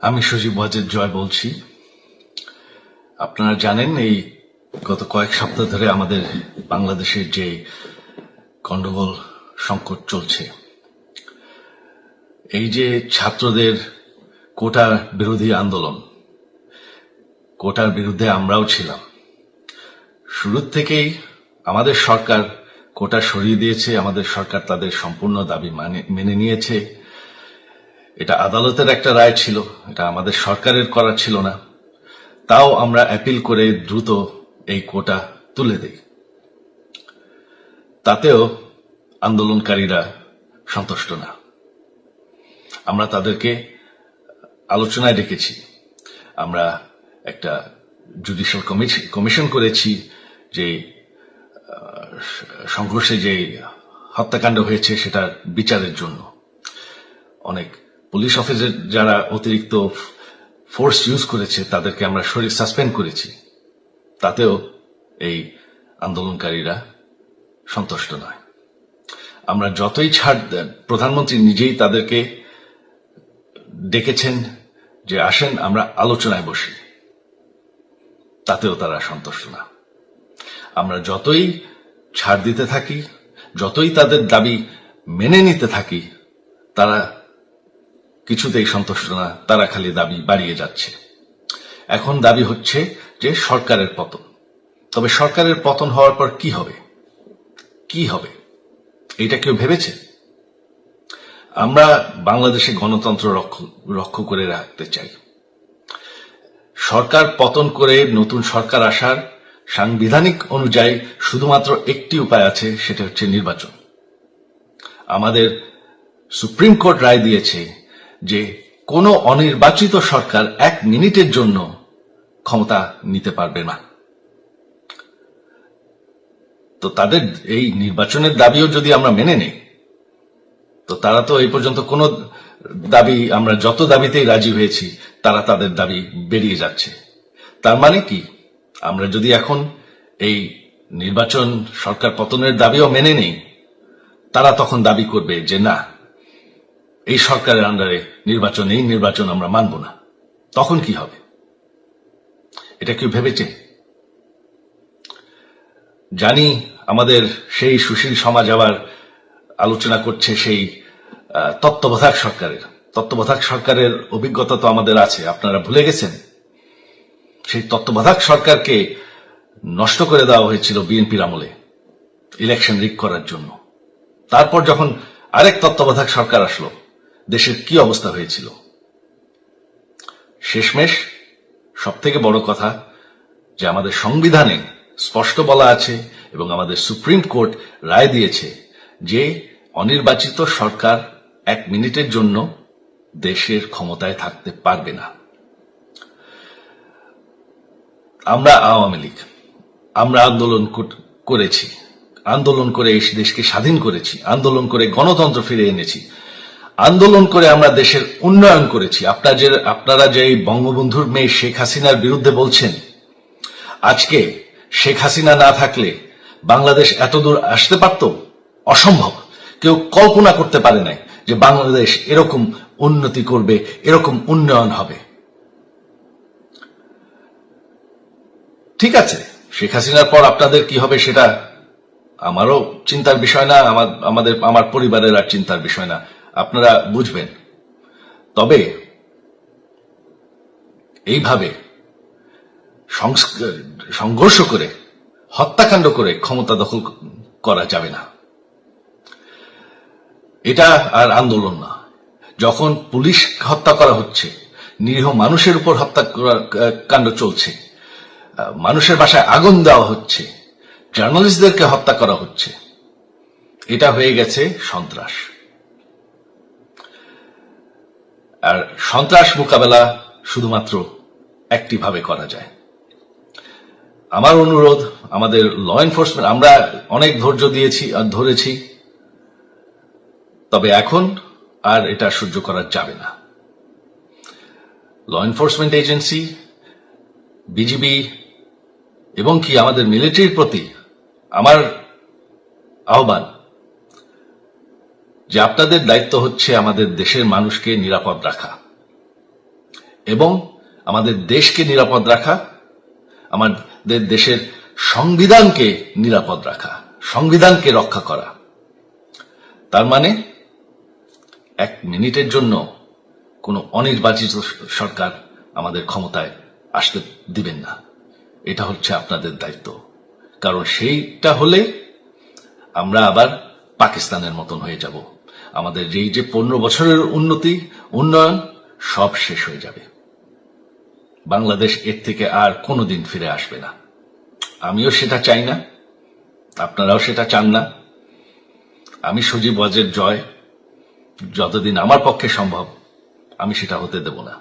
আমি সজীব ওয়াজেদ জয় বলছি। আপনারা জানেন এই গত কয়েক সপ্তাহ ধরে আমাদের বাংলাদেশের যে গন্ডগোল সংকট চলছে, এই যে ছাত্রদের কোটা বিরোধী আন্দোলন, কোটার বিরুদ্ধে আমরাও ছিলাম। শুরুর থেকেই আমাদের সরকার কোটা সরিয়ে দিয়েছে, আমাদের সরকার তাদের সম্পূর্ণ দাবি মেনে নিয়েছে। এটা আদালতের একটা রায় ছিল, এটা আমাদের সরকারের করা ছিল না। তাও আমরা অ্যাপিল করে দ্রুত এই কোটা তুলে দেই। তাতেও আন্দোলনকারীরা সন্তুষ্ট না। আমরা তাদেরকে আলোচনায় ডেকেছি, আমরা একটা জুডিশিয়াল কমিশন করেছি, যে সংঘর্ষে যে হত্যাকাণ্ড হয়েছে সেটার বিচারের জন্য। অনেক পুলিশ অফিসার যারা অতিরিক্ত ফোর্স ইউজ করেছে তাদেরকে আমরা সাসপেন্ড করেছি। তাতেও এই আন্দোলনকারীরা সন্তুষ্ট নয়। আমরা যতই ছাড় দেন, প্রধানমন্ত্রী নিজেই তাদেরকে ডেকেছেন যে আসেন আমরা আলোচনায় বসি, তাতেও তারা সন্তুষ্ট না। আমরা যতই ছাড় দিতে থাকি, যতই তাদের দাবি মেনে নিতে থাকি, তারা কিছুতেই সন্তুষ্ট না, তারা খালি দাবি বাড়িয়ে যাচ্ছে। এখন দাবি হচ্ছে যে সরকারের পতন। তবে সরকারের পতন হওয়ার পর কি হবে, কি হবে এটা কেউ ভেবেছে? আমরা বাংলাদেশে গণতন্ত্র রক্ষা করে রাখতে চাই। সরকার পতন করে নতুন সরকার আসার সাংবিধানিক অনুযায়ী শুধুমাত্র একটি উপায় আছে, সেটা হচ্ছে নির্বাচন। আমাদের সুপ্রিম কোর্ট রায় দিয়েছে যে কোনো অনির্বাচিত সরকার 1 মিনিটের জন্য ক্ষমতা নিতে পারবে না। তো তাদের এই নির্বাচনের দাবিও যদি আমরা মেনে নেই, তো তারা তো এই পর্যন্ত কোনো দাবি, আমরা যত দাবিতেই রাজি হয়েছি তারা তাদের দাবি বেরিয়ে যাচ্ছে। তার মানে কি, আমরা যদি এখন এই নির্বাচন সরকার পতনের দাবিও মেনে নেই, তারা তখন দাবি করবে যে না, এই সরকারের আন্ডারে এই নির্বাচন আমরা মানব না। তখন কি হবে এটা কেউ ভেবেছে? জানি আমাদের সেই সুশীল সমাজ আবার আলোচনা করছে সেই তত্ত্বাবধায়ক সরকারের অভিজ্ঞতা তো আমাদের আছে, আপনারা ভুলে গেছেন? সেই তত্ত্বাবধায়ক সরকারকে নষ্ট করে দেওয়া হয়েছিল বিএনপির আমলে ইলেকশন রিগ করার জন্য। তারপর যখন আরেক তত্ত্বাবধায়ক সরকার আসলো, দেশের কি অবস্থা হয়েছিল। শেষমেশ সব থেকে বড় কথা যে আমাদের সংবিধানে স্পষ্ট বলা আছে এবং আমাদের সুপ্রিম কোর্ট রায় দিয়েছে যে অনির্বাচিত সরকার 1 মিনিটের জন্য দেশের ক্ষমতায় থাকতে পারবে না। আমরা আওয়ামী লীগ, আমরা আন্দোলন করেছি, আন্দোলন করে এই দেশকে স্বাধীন করেছি, আন্দোলন করে গণতন্ত্র ফিরে এনেছি, আন্দোলন করে আমরা দেশের উন্নয়ন করেছি। আপনারা যে বঙ্গবন্ধুর মেয়ে শেখ হাসিনার বিরুদ্ধে বলছেন, আজকে শেখ হাসিনা না থাকলে বাংলাদেশ এতদূর আসতে পারত? অসম্ভব। কেউ কল্পনা করতে পারে নাই যে বাংলাদেশ এরকম উন্নতি করবে, এরকম উন্নয়ন হবে। ঠিক আছে, শেখ হাসিনার পর আপনাদের কি হবে সেটা আমারও চিন্তার বিষয় না, আমার পরিবারের আর চিন্তার বিষয় না, আপনারা বুঝবেন। তবে এইভাবে সংঘর্ষ করে, হত্যাকাণ্ড করে ক্ষমতা দখল করা যাবে না। এটা আর আন্দোলন না। যখন পুলিশ হত্যা করা হচ্ছে, নিরীহ মানুষের উপর হত্যাকাণ্ড চলছে, মানুষের বাসায় আগুন দেওয়া হচ্ছে, জার্নালিস্টদেরকে হত্যা করা হচ্ছে, এটা হয়ে গেছে সন্ত্রাস। আর সন্ত্রাস মোকাবেলা শুধুমাত্র একটি ভাবে করা যায়। আমার অনুরোধ, আমাদের ল এনফোর্সমেন্ট, আমরা অনেক ধৈর্য ধরেছি, তবে এখন আর এটা সহ্য করা যাবে না। ল এনফোর্সমেন্ট এজেন্সি, বিজিবি এবং কি আমাদের মিলিটারির প্রতি আমার আহ্বান যে আপনাদের দায়িত্ব হচ্ছে আমাদের দেশের মানুষকে নিরাপদ রাখা। এবং আমাদের দেশকে নিরাপদ রাখা, আমাদের দেশের সংবিধানকে নিরাপদ রাখা, সংবিধানকে রক্ষা করা। তার মানে 1 মিনিটের জন্য কোনো অনির্বাচিত সরকার আমাদের ক্ষমতায় আসতে দিবেন না। এটা হচ্ছে আপনাদের দায়িত্ব, কারণ সেইটা হলে আমরা আবার পাকিস্তানের মতন হয়ে যাব। আমাদের এই যে 15 বছরের উন্নয়ন সব শেষ হয়ে যাবে। বাংলাদেশ এর থেকে আর কোনোদিন ফিরে আসবে না। আমিও সেটা চাই না, আপনারাও সেটা চান না। আমি সজীব ওয়াজের জয় যতদিন আমার পক্ষে সম্ভব আমি সেটা হতে দেব না।